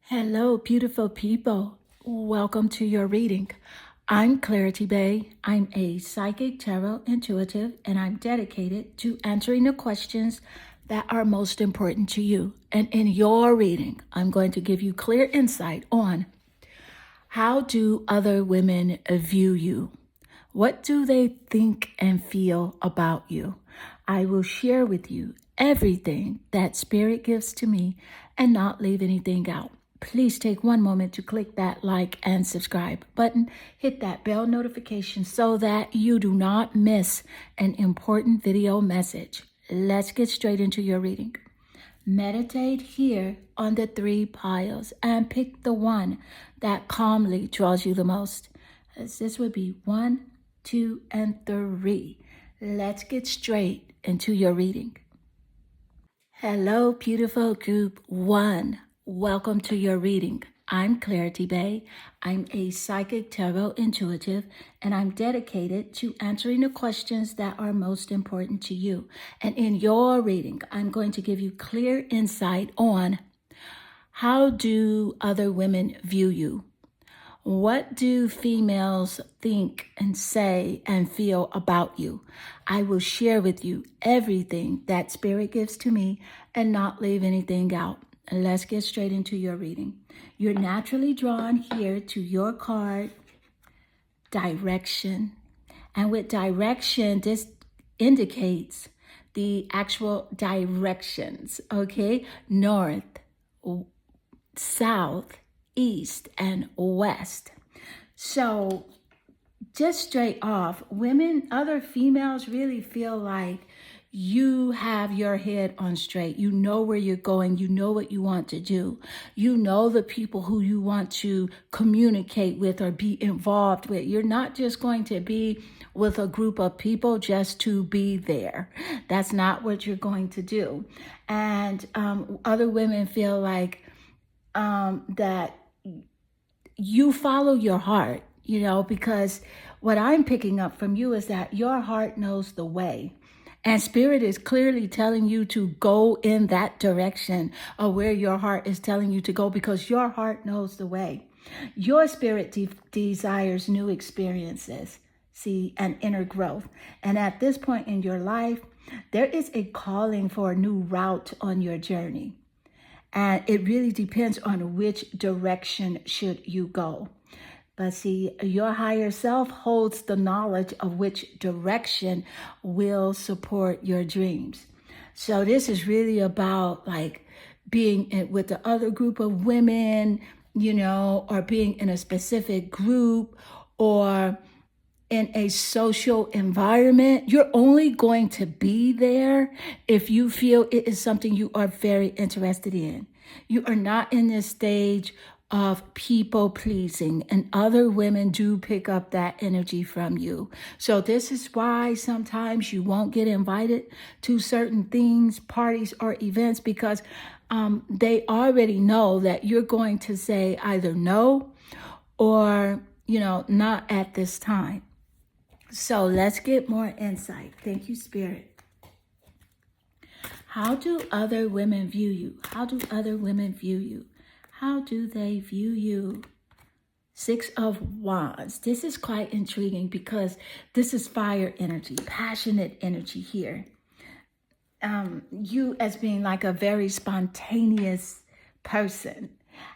Hello, beautiful people. Welcome to your reading. I'm Clarity Bay. I'm a psychic tarot intuitive, and I'm dedicated to answering the questions that are most important to you. And in your reading, I'm going to give you clear insight on how do other women view you? What do they think and feel about you? I will share with you everything that Spirit gives to me and not leave anything out. Please take one moment to click that like and subscribe button. Hit that bell notification so that you do not miss an important video message. Let's get straight into your reading. Meditate here on the three piles and pick the one that calmly draws you the most. As this would be 1, 2, and 3. Let's get straight into your reading. Hello, beautiful group 1. Welcome to your reading. I'm Clarity Bay. I'm a psychic tarot intuitive, and I'm dedicated to answering the questions that are most important to you. And in your reading, I'm going to give you clear insight on how do other women view you? What do females think and say and feel about you? I will share with you everything that Spirit gives to me and not leave anything out. Let's get straight into your reading. You're naturally drawn here to your card, direction. And with direction, this indicates the actual directions, okay? North, south, east, and west. So just straight off, other females really feel like you have your head on straight. You know where you're going. You know what you want to do. You know the people who you want to communicate with or be involved with. You're not just going to be with a group of people just to be there. That's not what you're going to do. And other women feel like that you follow your heart, because what I'm picking up from you is that your heart knows the way. And Spirit is clearly telling you to go in that direction of where your heart is telling you to go, because your heart knows the way. Your spirit desires new experiences, and inner growth. And at this point in your life, there is a calling for a new route on your journey. And it really depends on which direction should you go. But see, your higher self holds the knowledge of which direction will support your dreams. So this is really about like being with the other group of women, or being in a specific group or in a social environment. You're only going to be there if you feel it is something you are very interested in. You are not in this stage of people pleasing, and other women do pick up that energy from you. So this is why sometimes you won't get invited to certain things, parties, or events, because they already know that you're going to say either no or, not at this time. So let's get more insight. Thank you, Spirit. How do other women view you? How do other women view you? How do they view you? 6 of Wands. This is quite intriguing because this is fire energy, passionate energy here. You as being like a very spontaneous person.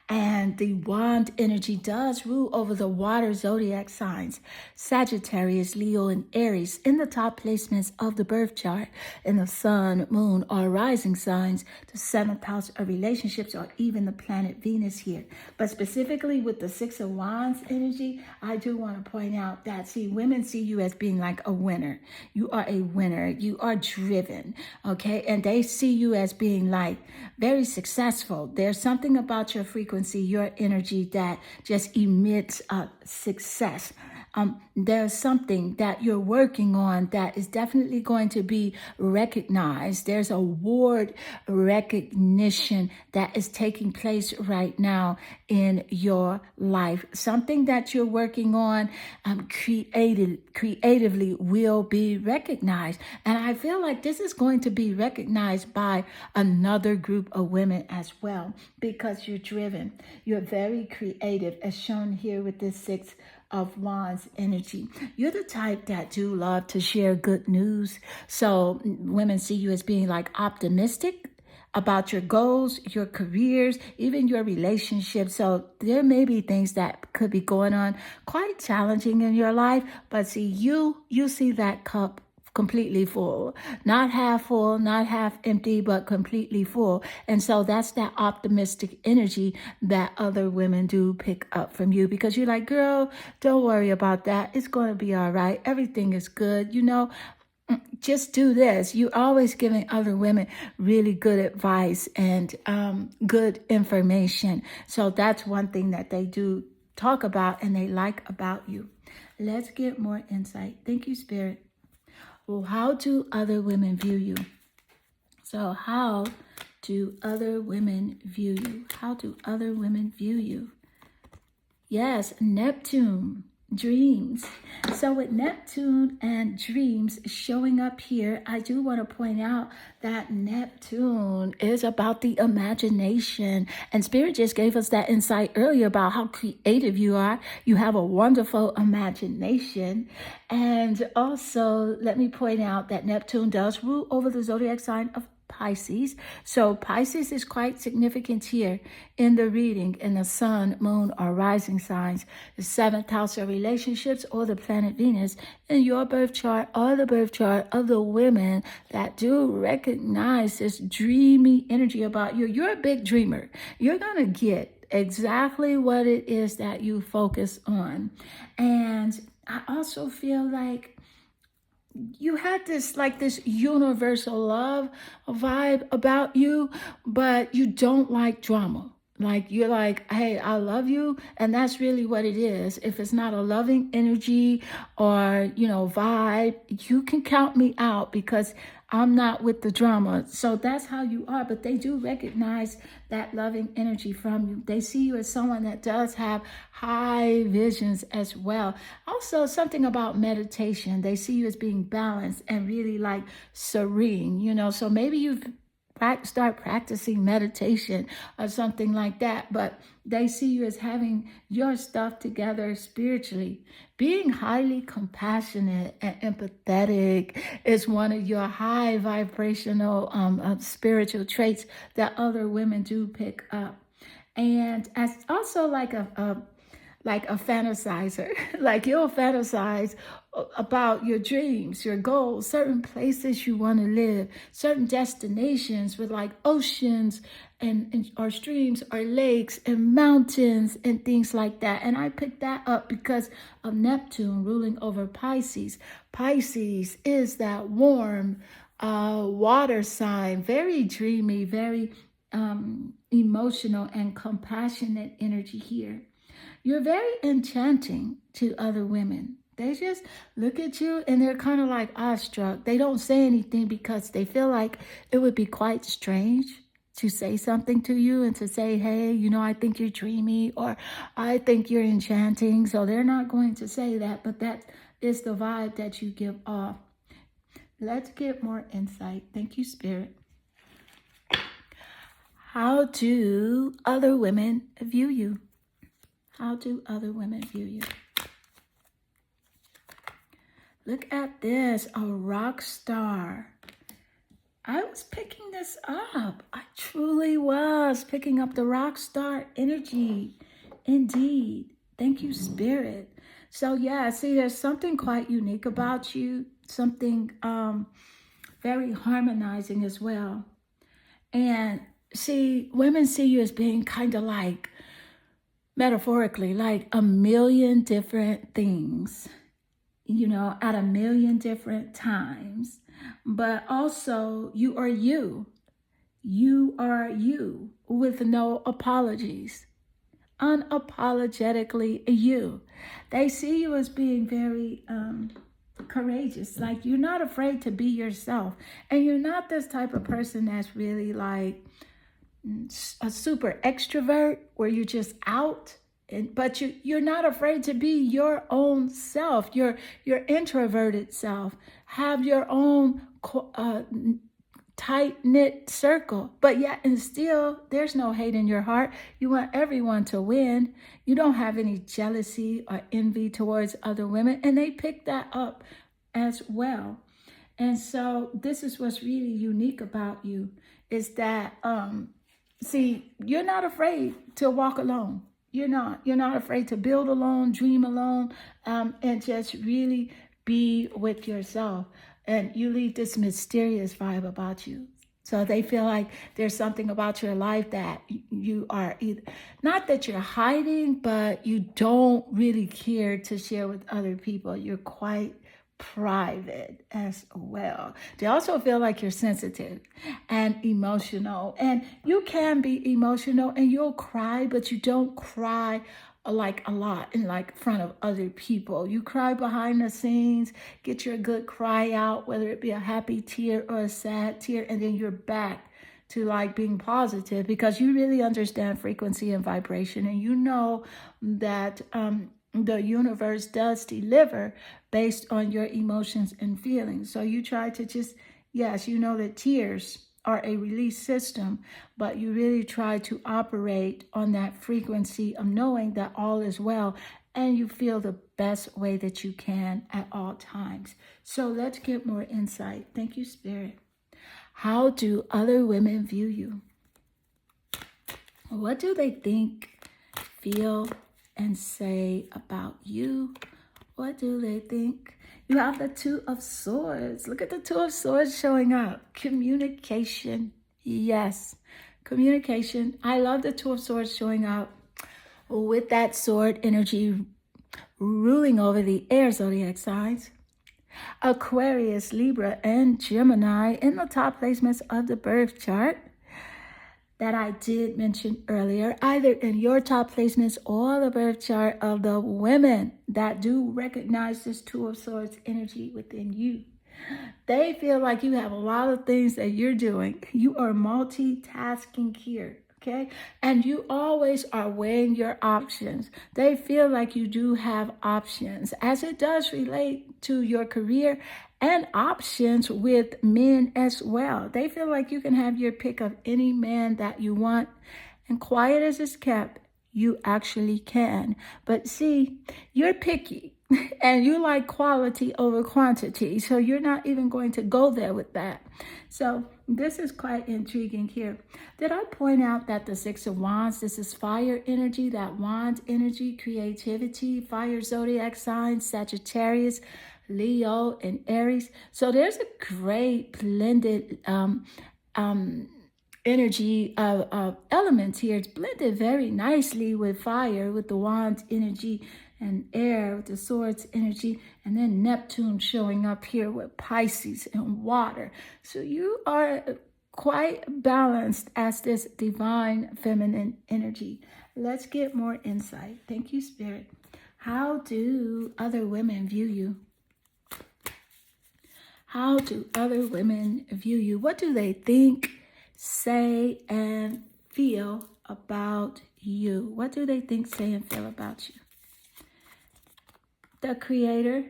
And the wand energy does rule over the water zodiac signs, Sagittarius, Leo, and Aries, in the top placements of the birth chart, in the sun, moon, or rising signs, the 7th house of relationships, or even the planet Venus here. But specifically with the 6 of Wands energy, I do want to point out that, women see you as being like a winner. You are a winner. You are driven, okay? And they see you as being like very successful. There's something about your frequency, your energy, that just emits success. There's something that you're working on that is definitely going to be recognized. There's award recognition that is taking place right now in your life. Something that you're working on creatively will be recognized. And I feel like this is going to be recognized by another group of women as well, because you're driven. You're very creative, as shown here with this Six of Wands energy. You're the type that do love to share good news. So women see you as being like optimistic about your goals, your careers, even your relationships. So there may be things that could be going on quite challenging in your life, but see, you see that cup completely full, not half full, not half empty, but completely full. And so that's that optimistic energy that other women do pick up from you, because you're like, girl, don't worry about that. It's going to be all right. Everything is good. Just do this. You're always giving other women really good advice and good information. So that's one thing that they do talk about and they like about you. Let's get more insight. Thank you, Spirit. Well, how do other women view you? So how do other women view you? How do other women view you? Yes, Neptune, dreams. So with Neptune and dreams showing up here, I do want to point out that Neptune is about the imagination. And Spirit just gave us that insight earlier about how creative you are. You have a wonderful imagination. And also, let me point out that Neptune does rule over the zodiac sign of Pisces. So Pisces is quite significant here in the reading in the sun, moon, or rising signs, the seventh house of relationships, or the planet Venus in your birth chart, or the birth chart of the women that do recognize this dreamy energy about you. You're a big dreamer. You're going to get exactly what it is that you focus on. And I also feel like you had this universal love vibe about you, but you don't like drama. Like, you're like, hey, I love you. And that's really what it is. If it's not a loving energy or, vibe, you can count me out, because I'm not with the drama. So that's how you are. But they do recognize that loving energy from you. They see you as someone that does have high visions as well. Also, something about meditation. They see you as being balanced and really like serene, So maybe you've start practicing meditation or something like that, but they see you as having your stuff together spiritually. Being highly compassionate and empathetic is one of your high vibrational spiritual traits that other women do pick up. And as also like a fantasizer. Like, you'll fantasize about your dreams, your goals, certain places you want to live, certain destinations with like oceans and or streams or lakes and mountains and things like that. And I picked that up because of Neptune ruling over Pisces. Pisces is that warm water sign, very dreamy, very emotional and compassionate energy here. You're very enchanting to other women. They just look at you and they're kind of like awestruck. They don't say anything because they feel like it would be quite strange to say something to you and to say, hey, I think you're dreamy, or I think you're enchanting. So they're not going to say that, but that is the vibe that you give off. Let's get more insight. Thank you, Spirit. How do other women view you? How do other women view you? Look at this, a rock star. I was picking this up. I truly was picking up the rock star energy. Indeed. Thank you, Spirit. So yeah, see, there's something quite unique about you. Something very harmonizing as well. And see, women see you as being kind of like, metaphorically, like a million different things, at a million different times. But also, you are you. You are you with no apologies. unapologetically you. They see you as being very courageous. Like, you're not afraid to be yourself. And you're not this type of person that's really like a super extrovert where you're just out. But you're not afraid to be your own self, your introverted self. Have your own tight-knit circle, but yet and still there's no hate in your heart. You want everyone to win. You don't have any jealousy or envy towards other women, and they pick that up as well. And so this is what's really unique about you, is that see, you're not afraid to walk alone. You're not afraid to build alone, dream alone, and just really be with yourself. And you leave this mysterious vibe about you. So they feel like there's something about your life that you are either, not that you're hiding, but you don't really care to share with other people. You're quite private as well. They also feel like you're sensitive and emotional. And you can be emotional and you'll cry, but you don't cry like a lot in like front of other people. You cry behind the scenes, get your good cry out, whether it be a happy tear or a sad tear, and then you're back to like being positive because you really understand frequency and vibration, and you know that the universe does deliver based on your emotions and feelings. So you try to just, yes, you know that tears are a release system, but you really try to operate on that frequency of knowing that all is well, and you feel the best way that you can at all times. So let's get more insight. Thank you, Spirit. How do other women view you? What do they think, feel, and say about you? What do they think? You have the Two of Swords. Look at the Two of Swords showing up. Communication. Yes, communication. I love the Two of Swords showing up with that sword energy ruling over the air zodiac signs. Aquarius, Libra, and Gemini in the top placements of the birth chart that I did mention earlier, either in your top placements or the birth chart of the women that do recognize this Two of Swords energy within you. They feel like you have a lot of things that you're doing. You are multitasking here, okay? And you always are weighing your options. They feel like you do have options, as it does relate to your career and options with men as well. They feel like you can have your pick of any man that you want, and quiet as it's kept, you actually can. But see, you're picky and you like quality over quantity, so you're not even going to go there with that. So this is quite intriguing here. Did I point out that the Six of Wands, this is fire energy, that wand energy, creativity, fire zodiac signs, Sagittarius, Leo, and Aries. So there's a great blended energy of elements here. It's blended very nicely with fire, with the wand energy, and air with the swords energy, and then Neptune showing up here with Pisces and water. So you are quite balanced as this divine feminine energy. Let's get more insight. Thank you, Spirit. How do other women view you? How do other women view you? What do they think, say, and feel about you? What do they think, say, and feel about you? The Creator.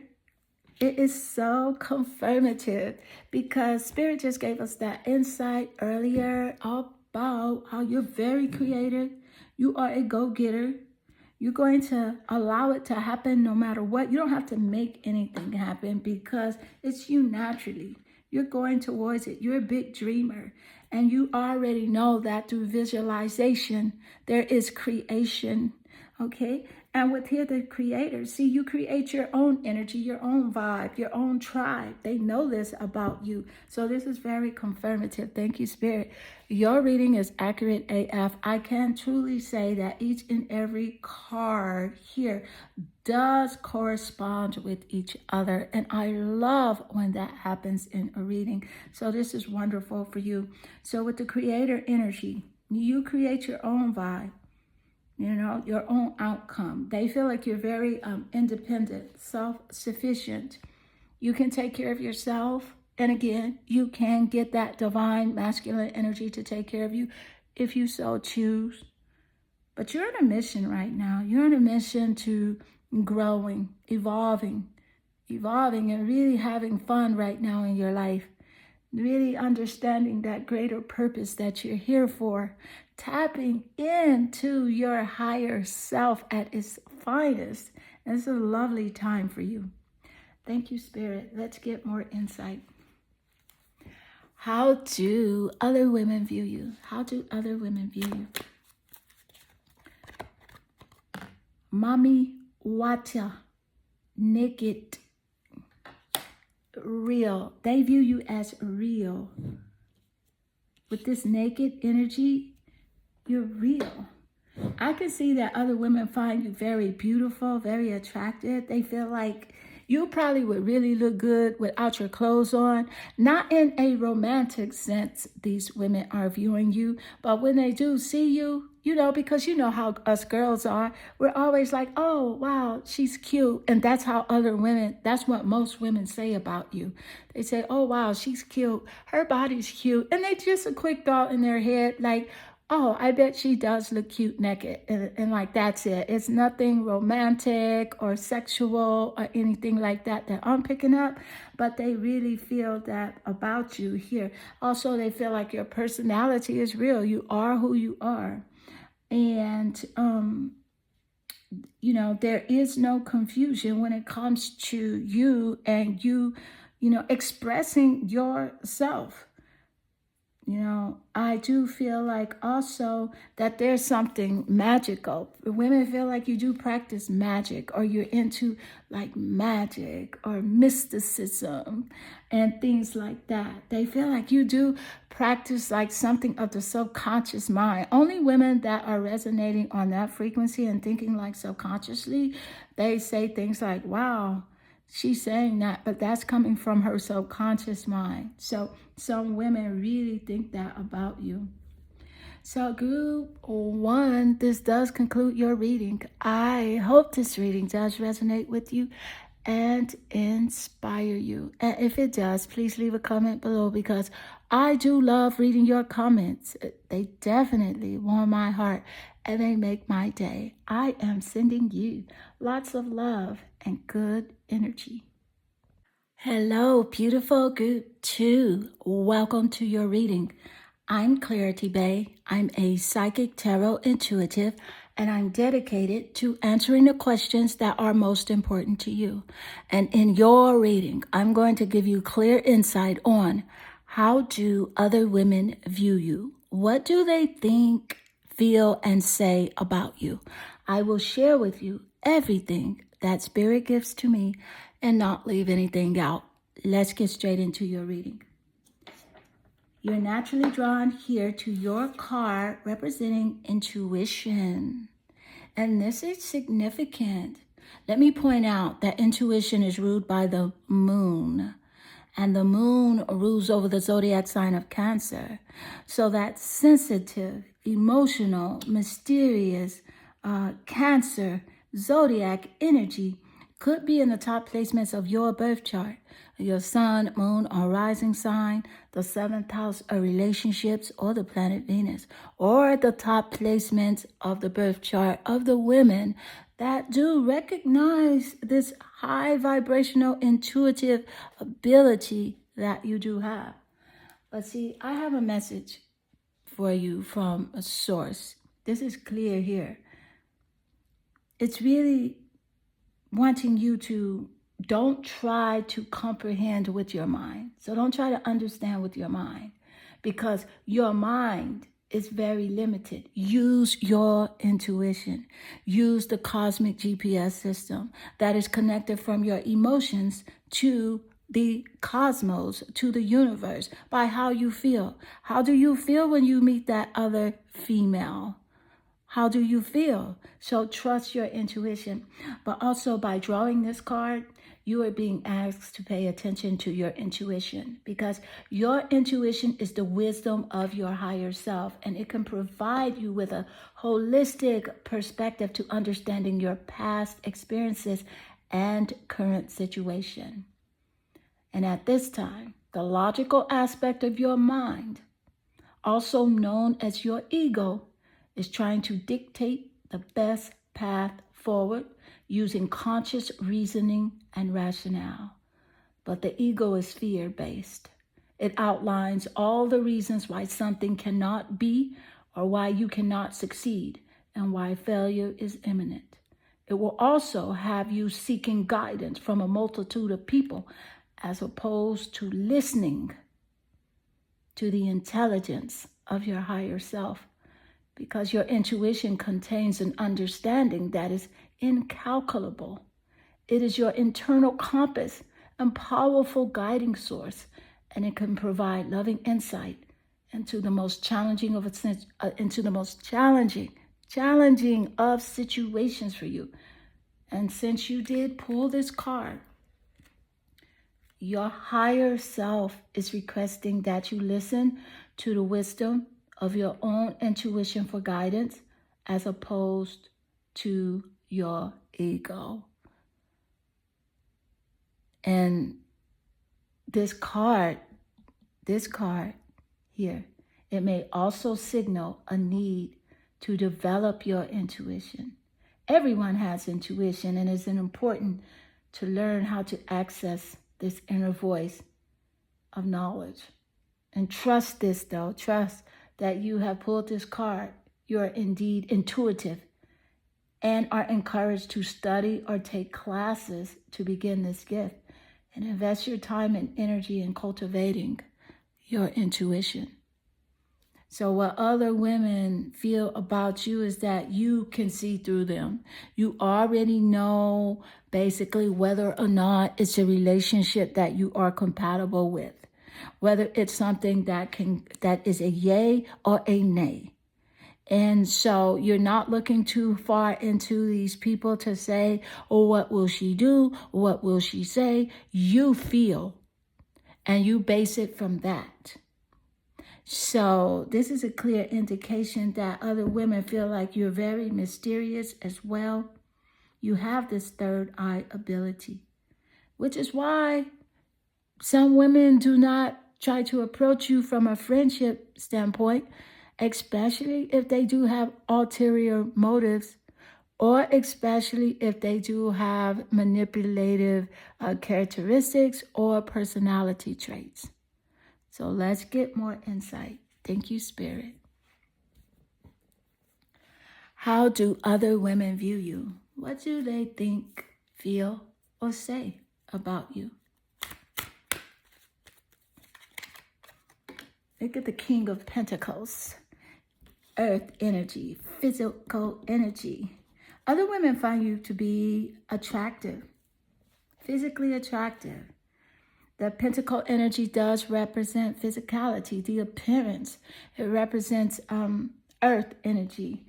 It is so confirmative because Spirit just gave us that insight earlier about how you're very creative. You are a go-getter. You're going to allow it to happen no matter what. You don't have to make anything happen because it's you naturally. You're going towards it. You're a big dreamer. And you already know that through visualization, there is creation. Okay? And with here, the Creator, see, you create your own energy, your own vibe, your own tribe. They know this about you. So this is very confirmative. Thank you, Spirit. Your reading is accurate AF. I can truly say that each and every card here does correspond with each other. And I love when that happens in a reading. So this is wonderful for you. So with the Creator energy, you create your own vibe. your own outcome. They feel like you're very independent, self-sufficient. You can take care of yourself. And again, you can get that divine masculine energy to take care of you if you so choose. But you're on a mission right now. You're on a mission to growing, evolving, and really having fun right now in your life. Really understanding that greater purpose that you're here for. Tapping into your higher self at its finest. And it's a lovely time for you. Thank you, Spirit. Let's get more insight. How do other women view you? How do other women view you? Mami Wata, naked, real. They view you as real. With this naked energy, you're real. I can see that other women find you very beautiful, very attractive. They feel like you probably would really look good without your clothes on. Not in a romantic sense, these women are viewing you. But when they do see you, because you know how us girls are, we're always like, oh, wow, she's cute. And that's how that's what most women say about you. They say, oh, wow, she's cute. Her body's cute. And they just a quick thought in their head like, oh, I bet she does look cute naked. And like, that's it. It's nothing romantic or sexual or anything like that I'm picking up. But they really feel that about you here. Also, they feel like your personality is real. You are who you are. And, there is no confusion when it comes to you and you expressing yourself. I do feel like also that there's something magical. Women feel like you do practice magic, or you're into like magic or mysticism and things like that. They feel like you do practice like something of the subconscious mind. Only women that are resonating on that frequency and thinking like subconsciously, they say things like, wow, she's saying that, but that's coming from her subconscious mind. So some women really think that about you. So group 1, this does conclude your reading. I hope this reading does resonate with you and inspire you. And if it does, please leave a comment below, because I do love reading your comments. They definitely warm my heart and they make my day. I am sending you lots of love and good energy. Hello, beautiful group 2. Welcome to your reading. I'm Clarity Bay. I'm a psychic tarot intuitive, and I'm dedicated to answering the questions that are most important to you. And in your reading, I'm going to give you clear insight on how do other women view you? What do they think, feel, and say about you? I will share with you everything that Spirit gives to me and not leave anything out. Let's get straight into your reading. You're naturally drawn here to your card representing intuition. And this is significant. Let me point out that intuition is ruled by the moon. And the moon rules over the zodiac sign of Cancer. So that sensitive, emotional, mysterious Cancer zodiac energy could be in the top placements of your birth chart. Your sun, moon, or rising sign, the 7th house of relationships, or the planet Venus, or the top placements of the birth chart of the women that do recognize this high vibrational intuitive ability that you do have. But see, I have a message for you from a source. This is clear here. It's really wanting you to don't try to comprehend with your mind. So don't try to understand with your mind, because your mind is very limited. Use your intuition. Use the cosmic GPS system that is connected from your emotions to the cosmos, to the universe, by how you feel. How do you feel when you meet that other female? How do you feel? So trust your intuition. But also by drawing this card, you are being asked to pay attention to your intuition, because your intuition is the wisdom of your higher self, and it can provide you with a holistic perspective to understanding your past experiences and current situation. And at this time, the logical aspect of your mind, also known as your ego, is trying to dictate the best path forward using conscious reasoning and rationale. But the ego is fear-based. It outlines all the reasons why something cannot be, or why you cannot succeed, and why failure is imminent. It will also have you seeking guidance from a multitude of people, as opposed to listening to the intelligence of your higher self, because your intuition contains an understanding that is incalculable. It is your internal compass and powerful guiding source, and it can provide loving insight into the most challenging of situations for you. And since you did pull this card, your higher self is requesting that you listen to the wisdom of your own intuition for guidance, as opposed to your ego. And this card here, it may also signal a need to develop your intuition. Everyone has intuition, and it's important to learn how to access this inner voice of knowledge. And trust this, though. Trust that you have pulled this card. You are indeed intuitive and are encouraged to study or take classes to begin this gift, and invest your time and energy in cultivating your intuition. So what other women feel about you is that you can see through them. You already know basically whether or not it's a relationship that you are compatible with, whether it's something that is a yay or a nay. And so you're not looking too far into these people to say, oh, what will she do? What will she say? You feel, and you base it from that. So this is a clear indication that other women feel like you're very mysterious as well. You have this third eye ability, which is why some women do not try to approach you from a friendship standpoint, especially if they do have ulterior motives, or especially if they do have manipulative characteristics or personality traits. So let's get more insight. Thank you, Spirit. How do other women view you? What do they think, feel, or say about you? Look at the King of Pentacles. Earth energy, physical energy. Other women find you to be attractive, physically attractive. The Pentacle energy does represent physicality, the appearance. It represents Earth energy.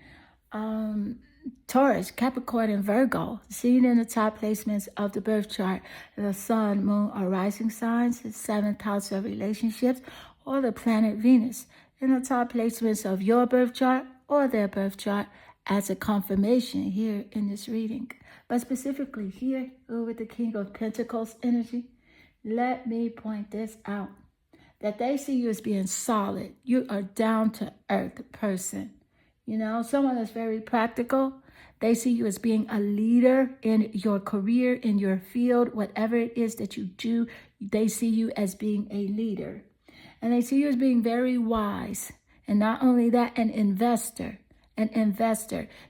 Taurus, Capricorn, and Virgo, seen in the top placements of the birth chart, the sun, moon, or rising signs, the seventh house of relationships, or the planet Venus, in the top placements of your birth chart or their birth chart, as a confirmation here in this reading. But specifically here with the King of Pentacles energy, let me point this out, that they see you as being solid. You are down to earth person. You know, someone that's very practical. They see you as being a leader in your career, in your field, whatever it is that you do. They see you as being a leader. And they see you as being very wise. And not only that, an investor.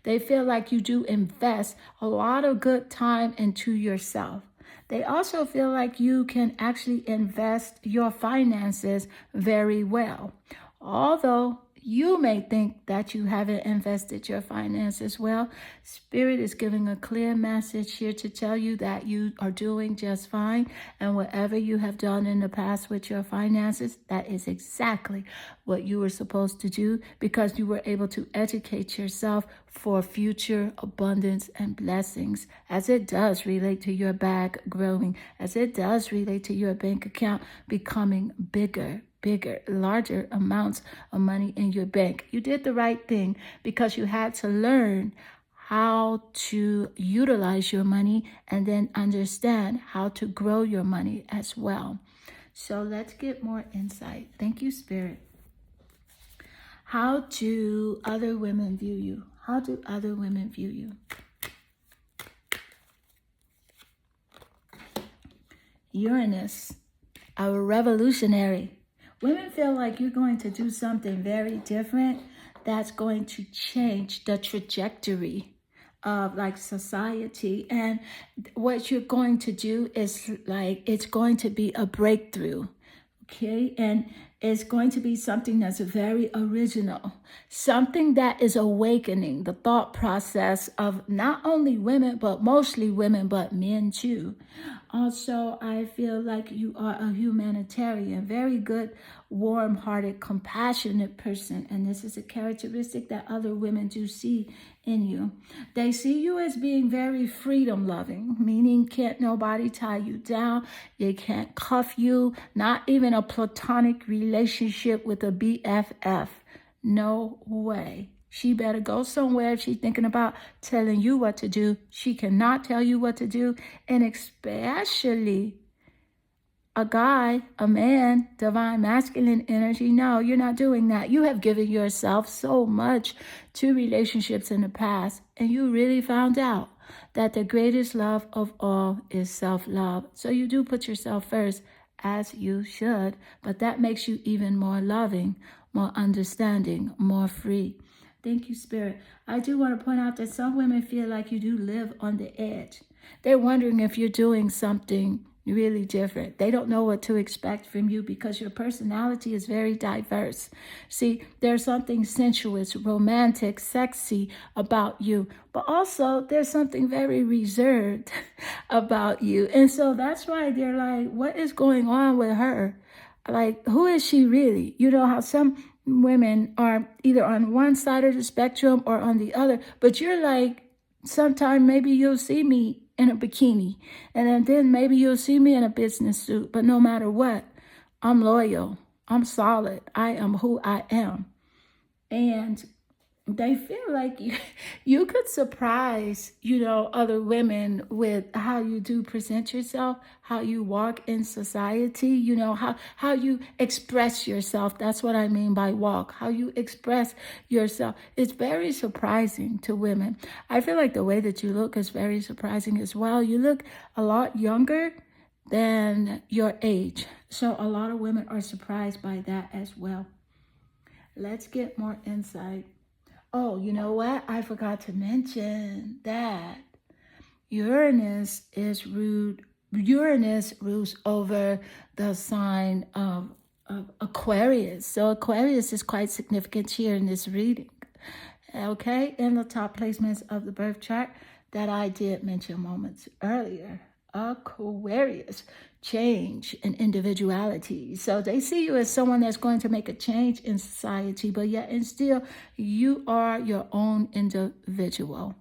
They feel like you do invest a lot of good time into yourself. They also feel like you can actually invest your finances very well. Although You may think that you haven't invested your finances well. Spirit is giving a clear message here to tell you that you are doing just fine. And whatever you have done in the past with your finances, that is exactly what you were supposed to do, because you were able to educate yourself for future abundance and blessings, as it does relate to your bag growing, as it does relate to your bank account becoming bigger, larger amounts of money in your bank. You did the right thing because you had to learn how to utilize your money and then understand how to grow your money as well. So let's get more insight. Thank you, Spirit. How do other women view you? How do other women view you? Uranus, our revolutionary. Women feel like you're going to do something very different that's going to change the trajectory of like society. And what you're going to do is like, it's going to be a breakthrough. Okay, and it's going to be something that's very original, something that is awakening the thought process of not only women, but mostly women, but men too. Also, I feel like you are a humanitarian, very good, warm-hearted, compassionate person. And this is a characteristic that other women do see in you. They see you as being very freedom-loving, meaning can't nobody tie you down. They can't cuff you, not even a platonic relationship with a BFF. No way. She better go somewhere if she's thinking about telling you what to do. She cannot tell you what to do. And especially a guy, a man, divine masculine energy. No, you're not doing that. You have given yourself so much to relationships in the past. And you really found out that the greatest love of all is self-love. So you do put yourself first, as you should. But that makes you even more loving, more understanding, more free. Thank you, Spirit. I do want to point out that some women feel like you do live on the edge. They're wondering if you're doing something really different. They don't know what to expect from you because your personality is very diverse. See, there's something sensuous, romantic, sexy about you, but also there's something very reserved about you. And so that's why they're like, what is going on with her? Like, who is she really? You know how some women are either on one side of the spectrum or on the other, but you're like, sometime maybe you'll see me in a bikini, and then maybe you'll see me in a business suit, but no matter what, I'm loyal, I'm solid, I am who I am. And they feel like you could surprise, other women with how you do present yourself, how you walk in society, how you express yourself. That's what I mean by walk, how you express yourself. It's very surprising to women. I feel like the way that you look is very surprising as well. You look a lot younger than your age. So a lot of women are surprised by that as well. Let's get more insight. Oh, you know what? I forgot to mention that Uranus rules over the sign of Aquarius. So Aquarius is quite significant here in this reading. Okay, in the top placements of the birth chart that I did mention moments earlier. Aquarius, change and individuality. So they see you as someone that's going to make a change in society, but yet and still you are your own individual.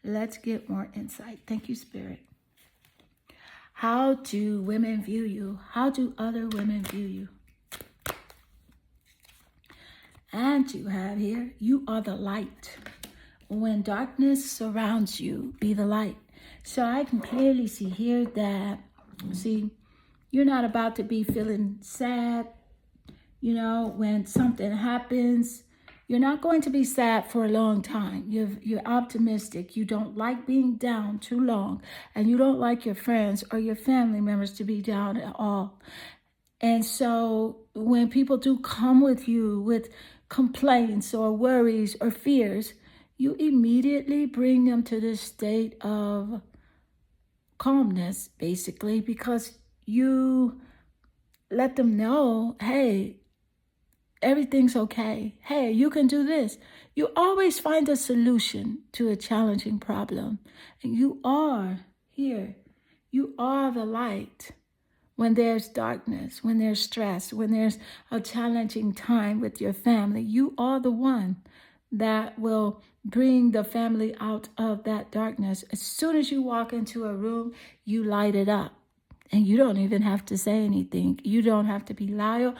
Let's get more insight. Thank you, Spirit. How do women view you? How do other women view you? And you have here, you are the light. When darkness surrounds you, be the light. So I can clearly see here that, you're not about to be feeling sad, when something happens. You're not going to be sad for a long time. You're optimistic. You don't like being down too long. And you don't like your friends or your family members to be down at all. And so when people do come with you with complaints or worries or fears, you immediately bring them to this state of calmness, basically, because you let them know, hey, Everything's okay. Hey, you can do this. You always find a solution to a challenging problem. And you are here. You are the light. When there's darkness, when there's stress, when there's a challenging time with your family, you are the one that will bring the family out of that darkness. As soon as you walk into a room, you light it up. And you don't even have to say anything. You don't have to be loud.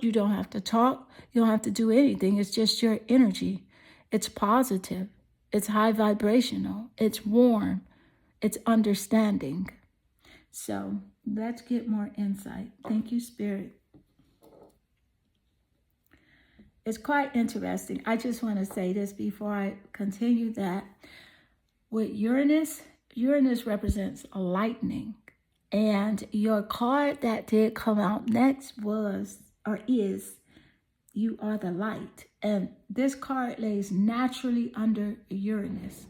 You don't have to talk. You don't have to do anything. It's just your energy. It's positive. It's high vibrational. It's warm. It's understanding. So let's get more insight. Thank you, Spirit. It's quite interesting. I just want to say this before I continue that with Uranus represents lightning. And your card that did come out next is You Are the Light. And this card lays naturally under Uranus.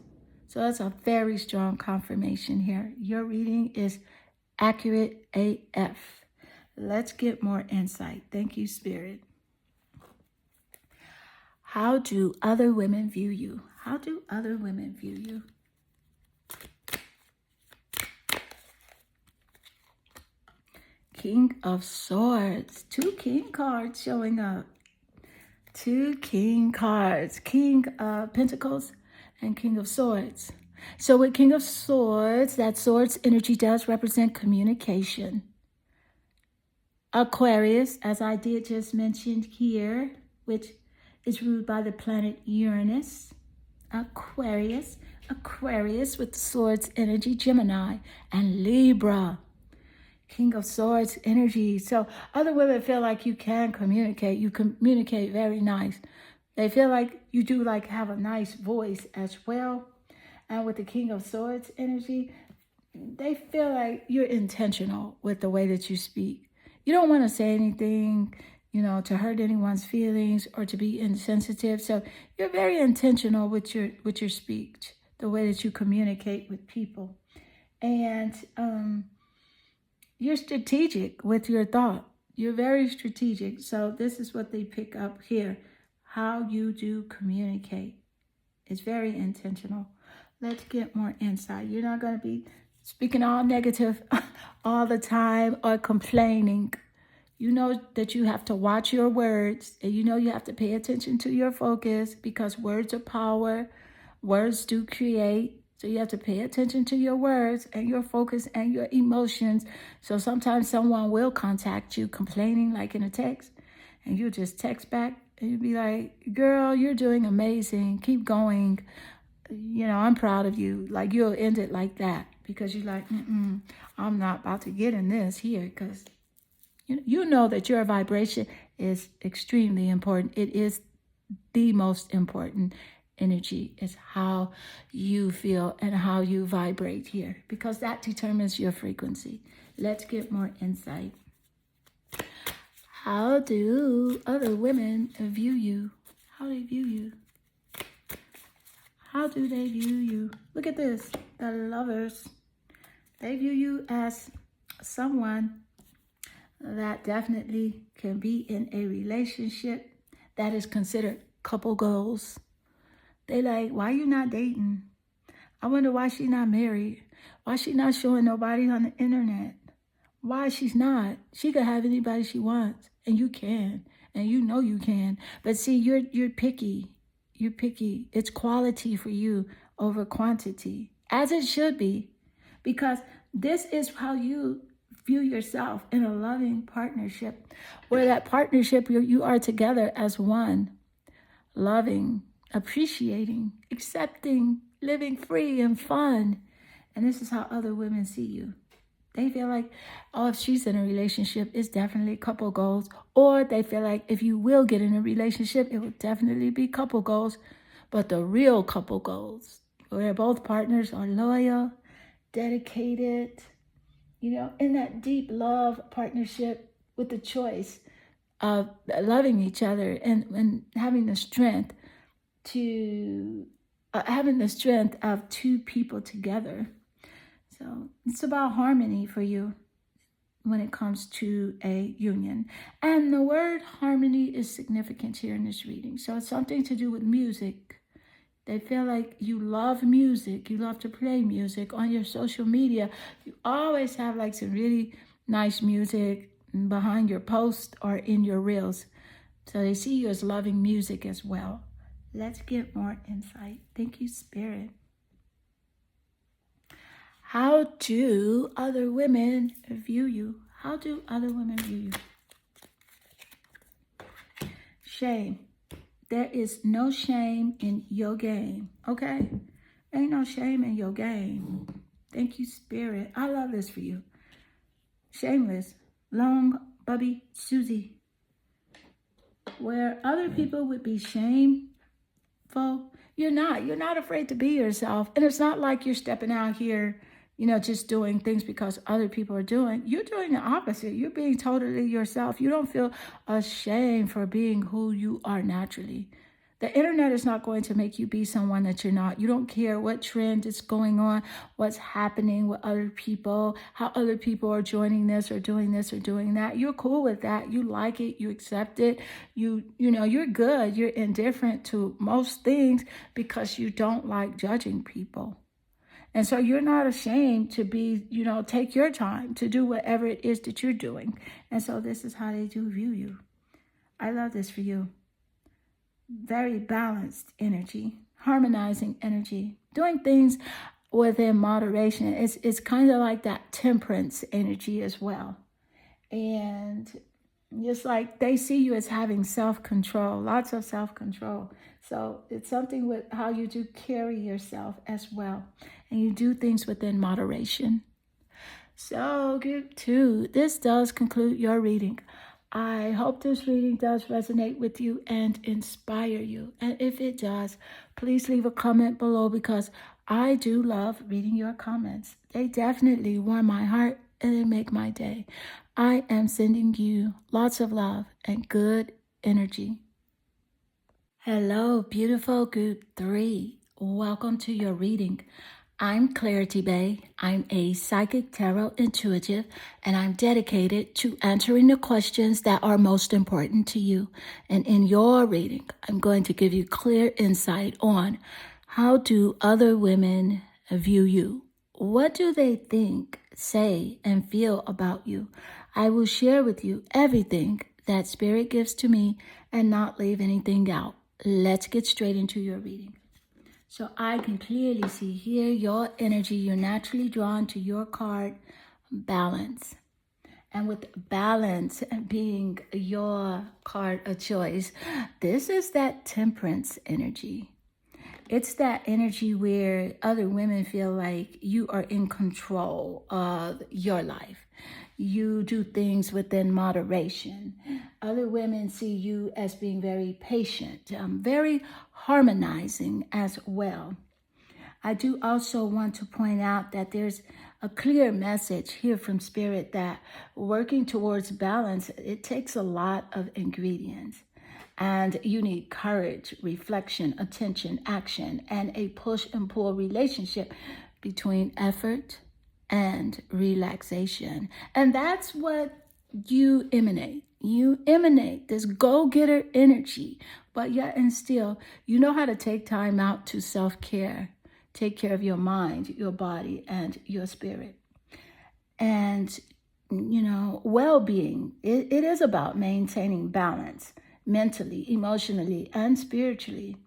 So that's a very strong confirmation here. Your reading is accurate AF. Let's get more insight. Thank you, Spirit. How do other women view you? How do other women view you? King of Swords. 2 king cards showing up. 2 king cards. King of Pentacles and King of Swords. So with King of Swords, that swords energy does represent communication. Aquarius, as I did just mention here, which is ruled by the planet Uranus. Aquarius with the swords energy, Gemini and Libra. King of Swords energy. So other women feel like you can communicate. You communicate very nice. They feel like you do have a nice voice as well. And with the King of Swords energy, they feel like you're intentional with the way that you speak. You don't want to say anything, to hurt anyone's feelings or to be insensitive. So you're very intentional with your speech, the way that you communicate with people. And you're strategic with your thought. You're very strategic. So this is what they pick up here. How you do communicate. It's very intentional. Let's get more insight. You're not going to be speaking all negative all the time or complaining. You know that you have to watch your words, and you have to pay attention to your focus, because words are power. Words do create. So you have to pay attention to your words and your focus and your emotions. So sometimes someone will contact you complaining, like in a text, and you just text back and you'll be like, girl, you're doing amazing. Keep going. I'm proud of you. Like, you'll end it like that, because you're like, I'm not about to get in this here, because you know that your vibration is extremely important. It is the most important energy. Is how you feel and how you vibrate here, because that determines your frequency. Let's get more insight. How do other women view you? How do they view you? How do they view you? Look at this. The Lovers. They view you as someone that definitely can be in a relationship that is considered couple goals. They like, why you not dating? I wonder why she's not married. Why she not showing nobody on the internet? Why she's not? She could have anybody she wants, and you can, and you can. But see, you're picky. You're picky. It's quality for you over quantity, as it should be, because this is how you view yourself in a loving partnership, where that partnership you are together as one, loving, appreciating, accepting, living free and fun. And this is how other women see you. They feel like, oh, if she's in a relationship, it's definitely couple goals. Or they feel like if you will get in a relationship, it will definitely be couple goals. But the real couple goals, where both partners are loyal, dedicated, in that deep love partnership, with the choice of loving each other and having the strength of 2 people together. So it's about harmony for you. when it comes to a union. And the word harmony is significant here in this reading. So it's something to do with music. They feel like you love music. You love to play music on your social media. You always have like some really nice music behind your post or in your reels. So they see you as loving music as well. Let's get more insight. Thank you, Spirit. How do other women view you? How do other women view you? Shame. There is no shame in your game, okay? Ain't no shame in your game. Thank you, Spirit. I love this for you. Shameless. Long Bubby Susie. Where other people would be shameful, you're not. You're not afraid to be yourself. And it's not like you're stepping out here, just doing things because other people are doing. You're doing the opposite. You're being totally yourself. You don't feel ashamed for being who you are naturally. The internet is not going to make you be someone that you're not. You don't care what trend is going on, what's happening with other people, how other people are joining this or doing that. You're cool with that. You like it. You accept it. You're good. You're indifferent to most things because you don't like judging people. And so you're not ashamed to be, take your time to do whatever it is that you're doing. And so this is how they do view you. I love this for you. Very balanced energy, harmonizing energy, doing things within moderation. It's kind of like that temperance energy as well. And just like they see you as having self-control, lots of self-control. So it's something with how you do carry yourself as well. And you do things within moderation. So group 2, this does conclude your reading. I hope this reading does resonate with you and inspire you. And if it does, please leave a comment below because I do love reading your comments. They definitely warm my heart and they make my day. I am sending you lots of love and good energy. Hello, beautiful group 3. Welcome to your reading. I'm Clarity Bay. I'm a psychic tarot intuitive, and I'm dedicated to answering the questions that are most important to you. And in your reading, I'm going to give you clear insight on how do other women view you? What do they think, say, and feel about you? I will share with you everything that Spirit gives to me and not leave anything out. Let's get straight into your reading. So I can clearly see here your energy. You're naturally drawn to your card, balance. And with balance being your card of choice, this is that temperance energy. It's that energy where other women feel like you are in control of your life. You do things within moderation. Other women see you as being very patient, very harmonizing as well. I do also want to point out that there's a clear message here from Spirit that working towards balance, it takes a lot of ingredients. And you need courage, reflection, attention, action, and a push and pull relationship between effort and relaxation. And that's what you emanate. You emanate this go-getter energy, but yet and still, you know how to take time out to self-care, take care of your mind, your body, and your spirit. And, well-being, it is about maintaining balance mentally, emotionally, and spiritually.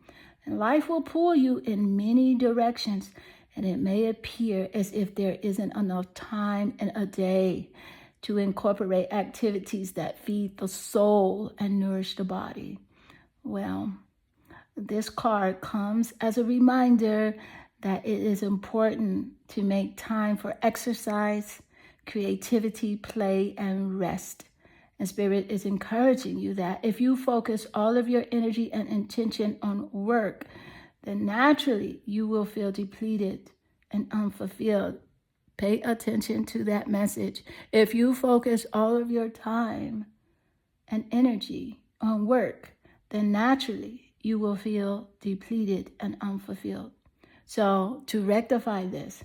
And life will pull you in many directions, and it may appear as if there isn't enough time in a day to incorporate activities that feed the soul and nourish the body. Well, this card comes as a reminder that it is important to make time for exercise, creativity, play, and rest. And Spirit is encouraging you that if you focus all of your energy and intention on work, then naturally you will feel depleted and unfulfilled. Pay attention to that message. If you focus all of your time and energy on work, then naturally you will feel depleted and unfulfilled. So to rectify this,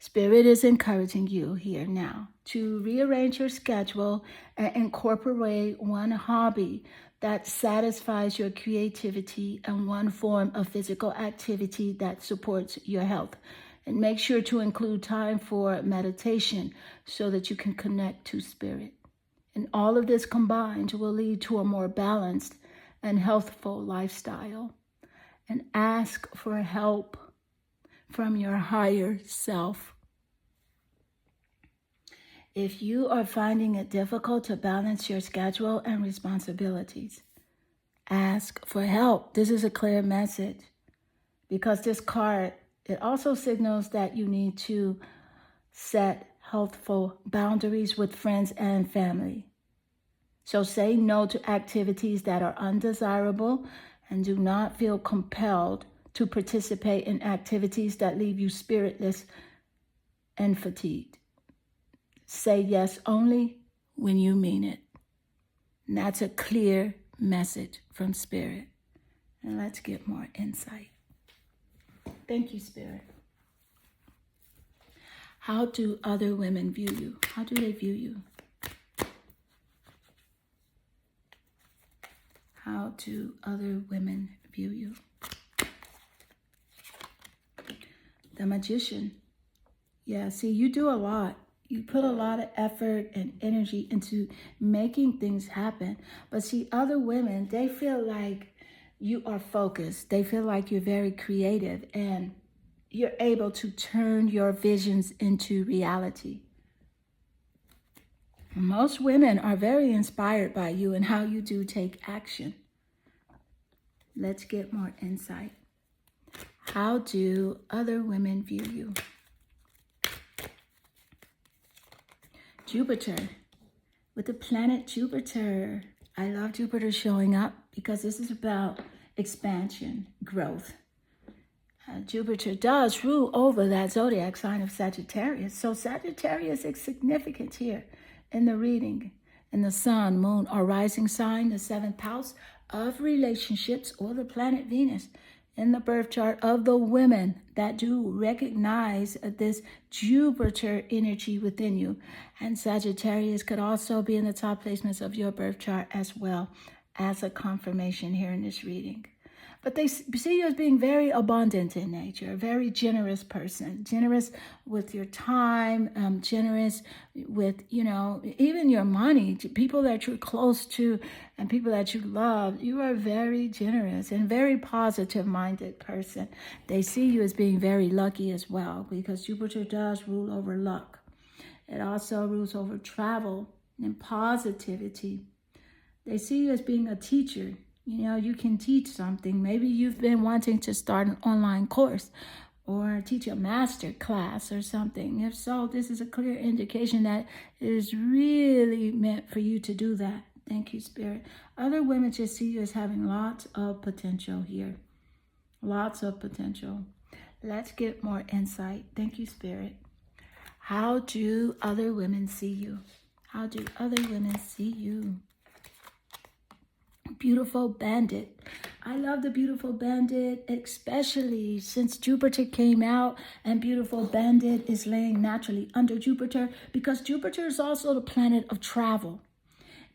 Spirit is encouraging you here now to rearrange your schedule and incorporate one hobby that satisfies your creativity and one form of physical activity that supports your health. And make sure to include time for meditation so that you can connect to spirit. And all of this combined will lead to a more balanced and healthful lifestyle. And ask for help from your higher self. If you are finding it difficult to balance your schedule and responsibilities, ask for help. This is a clear message because this card, it also signals that you need to set healthful boundaries with friends and family. So say no to activities that are undesirable and do not feel compelled to participate in activities that leave you spiritless and fatigued. Say yes only when you mean it. And that's a clear message from Spirit. And let's get more insight. Thank you, Spirit. How do other women view you? How do they view you? How do other women view you? The Magician. Yeah, see, you do a lot. You put a lot of effort and energy into making things happen. But see, other women, they feel like you are focused. They feel like you're very creative and you're able to turn your visions into reality. Most women are very inspired by you and how you do take action. Let's get more insight. How do other women view you? Jupiter. With the planet Jupiter. I love Jupiter showing up because this is about expansion, growth. Jupiter does rule over that zodiac sign of Sagittarius. So Sagittarius is significant here in the reading. And the sun, moon, or rising sign, the seventh house of relationships, or the planet Venus in the birth chart of the women that do recognize this Jupiter energy within you. And Sagittarius could also be in the top placements of your birth chart as well as a confirmation here in this reading. But they see you as being very abundant in nature, a very generous person, generous with your time, generous with, even your money, to people that you're close to and people that you love. You are very generous and very positive-minded person. They see you as being very lucky as well because Jupiter does rule over luck. It also rules over travel and positivity. They see you as being a teacher. You can teach something. Maybe you've been wanting to start an online course or teach a master class or something. If so, this is a clear indication that it is really meant for you to do that. Thank you, Spirit. Other women just see you as having lots of potential here. Lots of potential. Let's get more insight. Thank you, Spirit. How do other women see you? How do other women see you? Beautiful Bandit. I love the Beautiful Bandit, especially since Jupiter came out and Beautiful Bandit is laying naturally under Jupiter because Jupiter is also the planet of travel.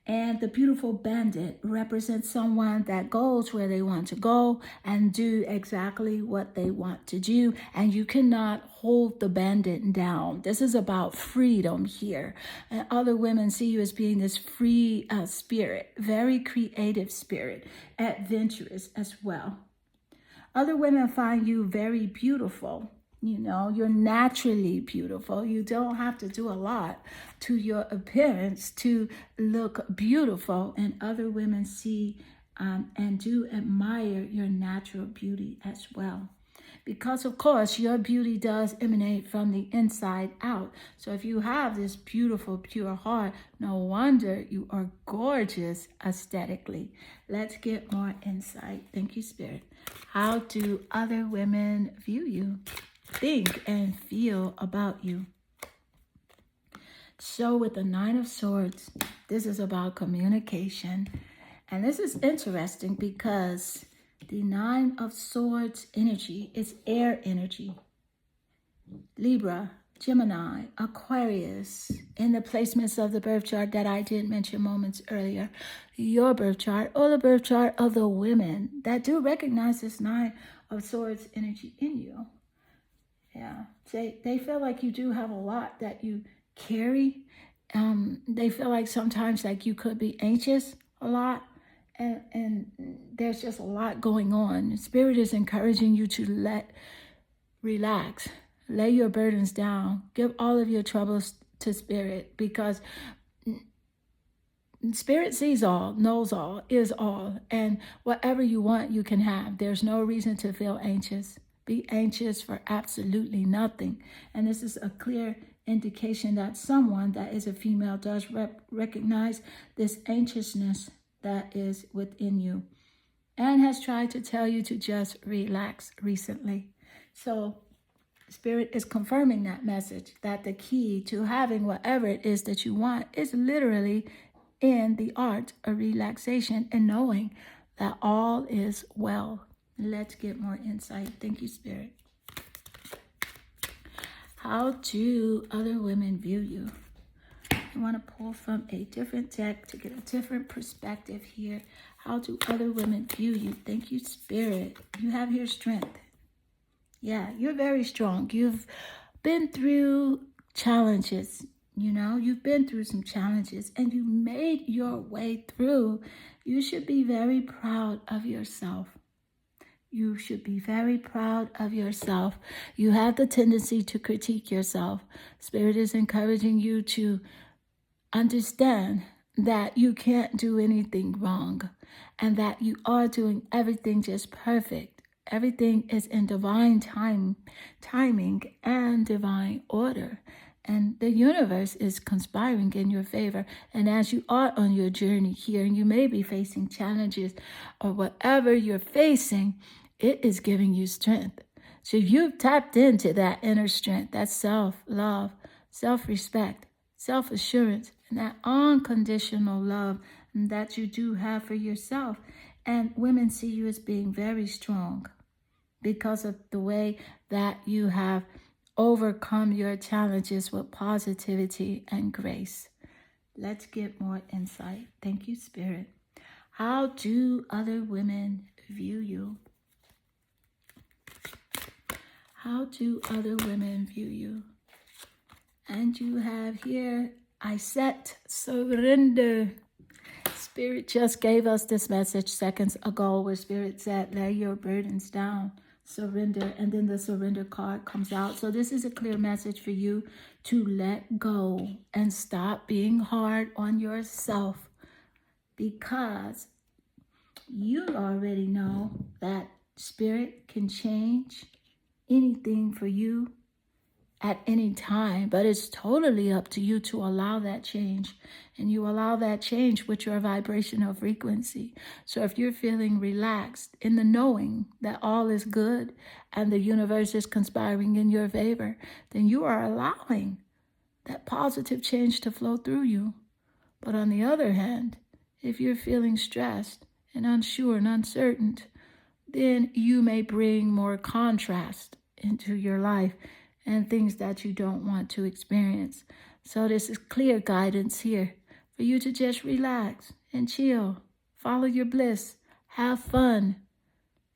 And the Beautiful Bandit represents someone that goes where they want to go and do exactly what they want to do. And you cannot hold the bandit down. This is about freedom here. And other women see you as being this free spirit, very creative spirit, adventurous as well. Other women find you very beautiful. You're naturally beautiful. You don't have to do a lot to your appearance to look beautiful. And other women see and do admire your natural beauty as well. Because, of course, your beauty does emanate from the inside out. So if you have this beautiful, pure heart, no wonder you are gorgeous aesthetically. Let's get more insight. Thank you, Spirit. How do other women view you? Think and feel about you. So with the Nine of Swords, this is about communication. And this is interesting because the Nine of Swords energy is air energy. Libra, Gemini, Aquarius, in the placements of the birth chart that I did mention moments earlier, your birth chart or the birth chart of the women that do recognize this Nine of Swords energy in you. Yeah, they feel like you do have a lot that you carry. They feel like sometimes like you could be anxious a lot, and there's just a lot going on. Spirit is encouraging you to relax, lay your burdens down, give all of your troubles to Spirit, because Spirit sees all, knows all, is all, and whatever you want, you can have. There's no reason to feel anxious. Be anxious for absolutely nothing. And this is a clear indication that someone that is a female does recognize this anxiousness that is within you and has tried to tell you to just relax recently. So Spirit is confirming that message, that the key to having whatever it is that you want is literally in the art of relaxation and knowing that all is well. Let's get more insight. Thank you, Spirit. How do other women view you? I want to pull from a different deck to get a different perspective here. How do other women view you? Thank you, Spirit. You have your strength. Yeah, you're very strong. You've been through challenges. You've been through some challenges and you made your way through. You should be very proud of yourself. You should be very proud of yourself. You have the tendency to critique yourself. Spirit is encouraging you to understand that you can't do anything wrong and that you are doing everything just perfect. Everything is in divine timing and divine order. And the universe is conspiring in your favor. And as you are on your journey here, and you may be facing challenges or whatever you're facing, it is giving you strength. So you've tapped into that inner strength, that self-love, self-respect, self-assurance, and that unconditional love that you do have for yourself. And women see you as being very strong because of the way that you have overcome your challenges with positivity and grace. Let's get more insight. Thank you, Spirit. How do other women view you? How do other women view you? And you have here, I set surrender. Spirit just gave us this message seconds ago where Spirit said, lay your burdens down. Surrender, and then the surrender card comes out. So this is a clear message for you to let go and stop being hard on yourself, because you already know that Spirit can change anything for you at any time, but it's totally up to you to allow that change, and you allow that change with your vibrational frequency. So if you're feeling relaxed in the knowing that all is good and the universe is conspiring in your favor, then you are allowing that positive change to flow through you. But on the other hand, if you're feeling stressed and unsure and uncertain, then you may bring more contrast into your life and things that you don't want to experience. So this is clear guidance here for you to just relax and chill, follow your bliss, have fun.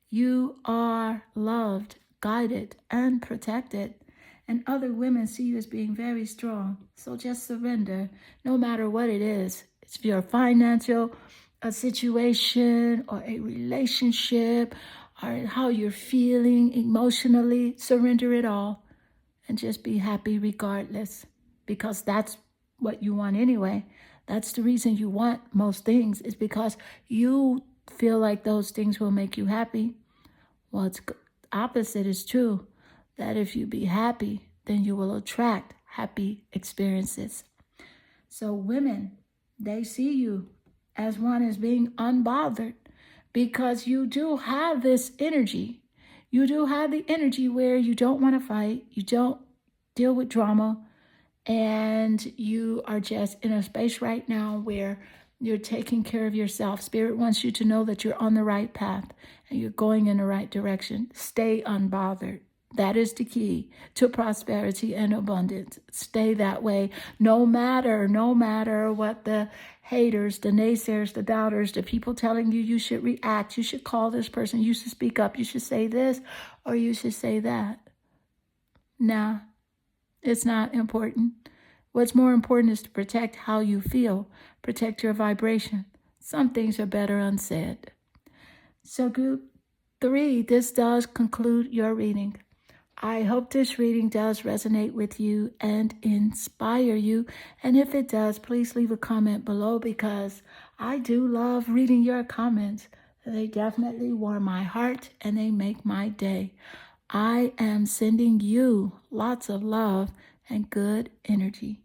You are loved, guided, and protected. And other women see you as being very strong. So just surrender, no matter what it is. It's your financial situation or a relationship or how you're feeling emotionally. Surrender it all. And just be happy regardless, because that's what you want anyway. That's the reason you want most things, is because you feel like those things will make you happy. Well, it's opposite is true, that if you be happy, then you will attract happy experiences. So women, they see you as one as being unbothered, because you do have this energy. You do have the energy where you don't want to fight, you don't deal with drama, and you are just in a space right now where you're taking care of yourself. Spirit wants you to know that you're on the right path and you're going in the right direction. Stay unbothered. That is the key to prosperity and abundance. Stay that way, no matter what the haters, the naysayers, the doubters, the people telling you you should react, you should call this person, you should speak up, you should say this, or you should say that. Nah, it's not important. What's more important is to protect how you feel, protect your vibration. Some things are better unsaid. So group 3, this does conclude your reading. I hope this reading does resonate with you and inspire you. And if it does, please leave a comment below, because I do love reading your comments. They definitely warm my heart and they make my day. I am sending you lots of love and good energy.